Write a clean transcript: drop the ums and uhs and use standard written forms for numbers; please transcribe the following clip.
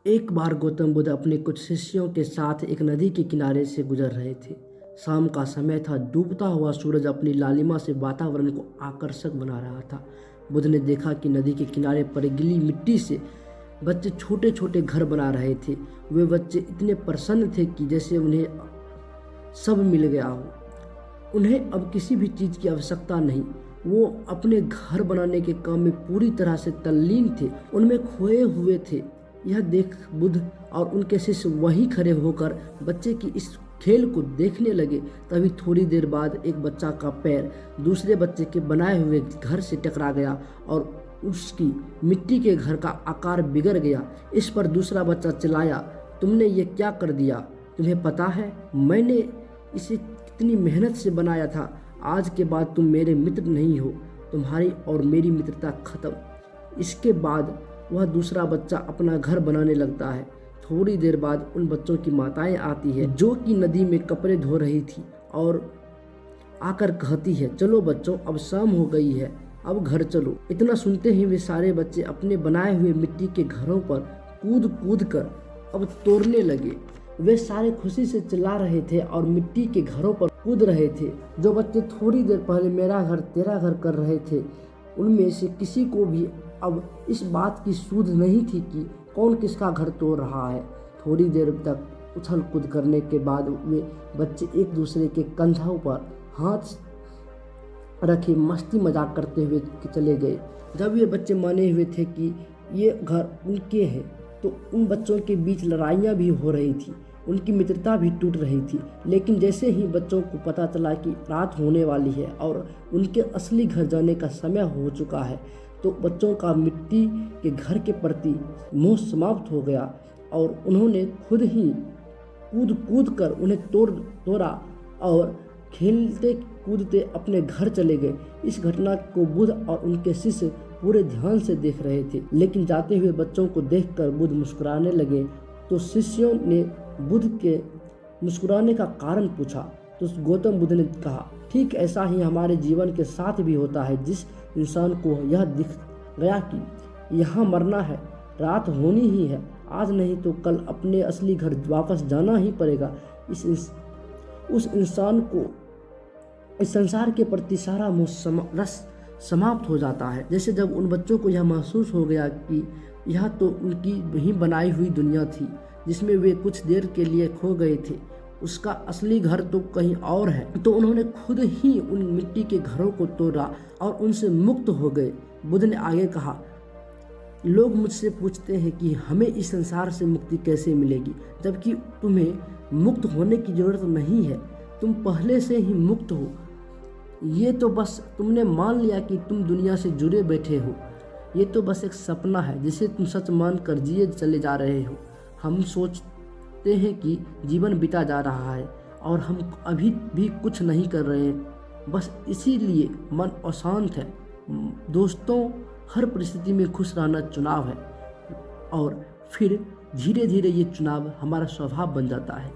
एक बार गौतम बुद्ध अपने कुछ शिष्यों के साथ एक नदी के किनारे से गुजर रहे थे। शाम का समय था। डूबता हुआ सूरज अपनी लालिमा से वातावरण को आकर्षक बना रहा था। बुद्ध ने देखा कि नदी के किनारे पर गीली मिट्टी से बच्चे छोटे छोटे घर बना रहे थे। वे बच्चे इतने प्रसन्न थे कि जैसे उन्हें सब मिल गया हो। उन्हें अब किसी भी चीज़ की आवश्यकता नहीं। वो अपने घर बनाने के काम में पूरी तरह से तल्लीन थे, उनमें खोए हुए थे। यह देख बुद्ध और उनके शिष्य वहीं खड़े होकर बच्चे की इस खेल को देखने लगे। तभी थोड़ी देर बाद एक बच्चा का पैर दूसरे बच्चे के बनाए हुए घर से टकरा गया और उसकी मिट्टी के घर का आकार बिगड़ गया। इस पर दूसरा बच्चा चिल्लाया, तुमने ये क्या कर दिया? तुम्हें पता है मैंने इसे कितनी मेहनत से बनाया था। आज के बाद तुम मेरे मित्र नहीं हो। तुम्हारी और मेरी मित्रता खत्म। इसके बाद वह दूसरा बच्चा अपना घर बनाने लगता है। थोड़ी देर बाद उन बच्चों की माताएं आती है जो कि नदी में कपड़े धो रही थी और आकर कहती है, चलो बच्चों, अब शाम हो गई है, अब घर चलो। इतना सुनते ही वे सारे बच्चे अपने बनाए हुए मिट्टी के घरों पर कूद कूद कर अब तोड़ने लगे। वे सारे खुशी से चिल्ला रहे थे और मिट्टी के घरों पर कूद रहे थे। जो बच्चे थोड़ी देर पहले मेरा घर तेरा घर कर रहे थे, उनमें से किसी को भी अब इस बात की सूझ नहीं थी कि कौन किसका घर तोड़ रहा है। थोड़ी देर तक उछल कूद करने के बाद वे बच्चे एक दूसरे के कंधों पर हाथ रखे मस्ती मजाक करते हुए चले गए। जब ये बच्चे माने हुए थे कि ये घर उनके हैं, तो उन बच्चों के बीच लड़ाइयाँ भी हो रही थी, उनकी मित्रता भी टूट रही थी। लेकिन जैसे ही बच्चों को पता चला कि रात होने वाली है और उनके असली घर जाने का समय हो चुका है, तो बच्चों का मिट्टी के घर के प्रति मोह समाप्त हो गया और उन्होंने खुद ही कूद कूद कर उन्हें तोड़ा और खेलते कूदते अपने घर चले गए। इस घटना को बुद्ध और उनके शिष्य पूरे ध्यान से देख रहे थे। लेकिन जाते हुए बच्चों को देखकर बुद्ध मुस्कुराने लगे, तो शिष्यों ने बुद्ध के मुस्कुराने का कारण पूछा। तो गौतम बुद्ध ने कहा, ठीक ऐसा ही हमारे जीवन के साथ भी होता है। जिस इंसान को यह दिख गया कि यहाँ मरना है, रात होनी ही है, आज नहीं तो कल अपने असली घर वापस जाना ही पड़ेगा, उस इंसान को इस संसार के प्रति सारा मोह रस समाप्त हो जाता है। जैसे जब उन बच्चों को यह महसूस हो गया कि यह तो उनकी ही बनाई हुई दुनिया थी जिसमें वे कुछ देर के लिए खो गए थे, उसका असली घर तो कहीं और है, तो उन्होंने खुद ही उन मिट्टी के घरों को तोड़ा और उनसे मुक्त हो गए। बुद्ध ने आगे कहा, लोग मुझसे पूछते हैं कि हमें इस संसार से मुक्ति कैसे मिलेगी, जबकि तुम्हें मुक्त होने की जरूरत नहीं है, तुम पहले से ही मुक्त हो। ये तो बस तुमने मान लिया कि तुम दुनिया से जुड़े बैठे हो। ये तो बस एक सपना है जिसे तुम सच मान कर जिए चले जा रहे हो। हम सोचते हैं कि जीवन बीता जा रहा है और हम अभी भी कुछ नहीं कर रहे हैं, बस इसीलिए मन अशांत है। दोस्तों, हर परिस्थिति में खुश रहना चुनाव है और फिर धीरे धीरे ये चुनाव हमारा स्वभाव बन जाता है।